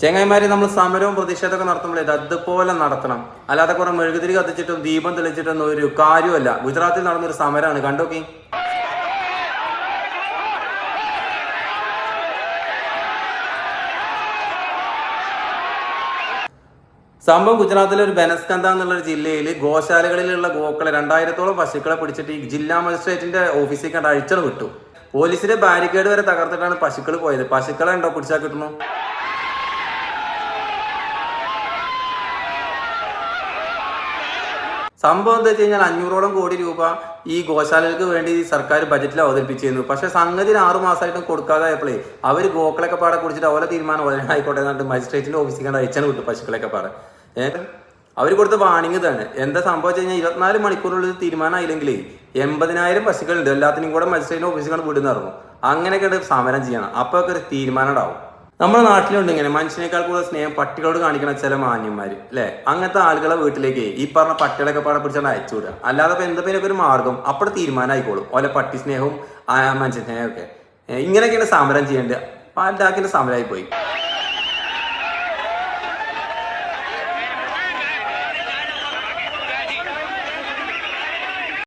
ചെങ്ങായിമാരെ നമ്മൾ സമരവും പ്രതിഷേധമൊക്കെ നടത്തുമ്പോൾ അതുപോലെ നടത്തണം. അല്ലാതെ കുറെ മെഴുകുതിരി കത്തിച്ചിട്ടും ദീപം തെളിച്ചിട്ടൊന്നും ഒരു കാര്യമല്ല. ഗുജറാത്തിൽ നടന്നൊരു സമരമാണ്, കണ്ടോക്കി. സംഭവം ഗുജറാത്തിലെ ഒരു ബനസ്കന്ത എന്നുള്ള ജില്ലയിൽ ഗോശാലകളിലുള്ള ഗോക്കളെ 2000-ഓളം പശുക്കളെ പിടിച്ചിട്ട് ഈ ജില്ലാ മജിസ്ട്രേറ്റിന്റെ ഓഫീസിൽ കണ്ട് അഴിച്ചു വിട്ടു. പോലീസിന്റെ ബാരിക്കേഡ് വരെ തകർത്തിട്ടാണ് പശുക്കൾ പോയത്. പശുക്കളെ ഉണ്ടോ പിടിച്ചാൽ കിട്ടുന്നു? സംഭവം എന്താ വെച്ച് കഴിഞ്ഞാൽ 500-ഓളം കോടി രൂപ ഈ ഗോശാലകൾക്ക് വേണ്ടി സർക്കാർ ബജറ്റിൽ അവതരിപ്പിച്ചിരുന്നു. പക്ഷെ സംഗതിന് 6 മാസമായിട്ടും കൊടുക്കാതായപ്പോഴേ അവർ ഗോക്കളൊക്കെ പാടെ കുടിച്ചിട്ട് ഓരോ തീരുമാനം ആയിക്കോട്ടെ എന്നിട്ട് മജിസ്ട്രേറ്റിന്റെ ഓഫീസിൽ കണ്ട് അയച്ചാണ് വിട്ടു പശുക്കളൊക്കെ പാടെ. അവർ കൊടുത്ത വാണിംഗ് തന്നെ എന്താ സംഭവം വെച്ച് കഴിഞ്ഞാൽ 24 മണിക്കൂറിനുള്ളിൽ തീരുമാനം ആയില്ലെങ്കിൽ 80,000 പശുക്കളുണ്ട്, എല്ലാത്തിനും കൂടെ മജിസ്ട്രേറ്റിന്റെ ഓഫീസിൽ കണ്ട് വിടുന്നിറങ്ങും. അങ്ങനെയൊക്കെ സമരം ചെയ്യണം, അപ്പോൾ ഒക്കെ ഒരു തീരുമാനം ഉണ്ടാവും. നമ്മുടെ നാട്ടിലുണ്ട് ഇങ്ങനെ മനുഷ്യനേക്കാൾ കൂടുതൽ സ്നേഹം പട്ടികളോട് കാണിക്കുന്ന ചില മാന്യന്മാര് അല്ലെ. അങ്ങനത്തെ ആളുകളെ വീട്ടിലേക്ക് ഈ പറഞ്ഞ പട്ടികളൊക്കെ പാടെ പിടിച്ചാൽ അയച്ചു വിടുക. അല്ലാതെ ഇപ്പൊ എന്തെങ്കിലുമൊക്കെ ഒരു മാർഗം അപ്പോൾ തീരുമാനം ആയിക്കോളും. ഓലെ പട്ടി സ്നേഹവും മനുഷ്യ സ്നേഹവും ഒക്കെ. ഇങ്ങനെയൊക്കെയാണ് സമരം ചെയ്യേണ്ടത്. പാലാക്കിന്റെ സമരമായി പോയി.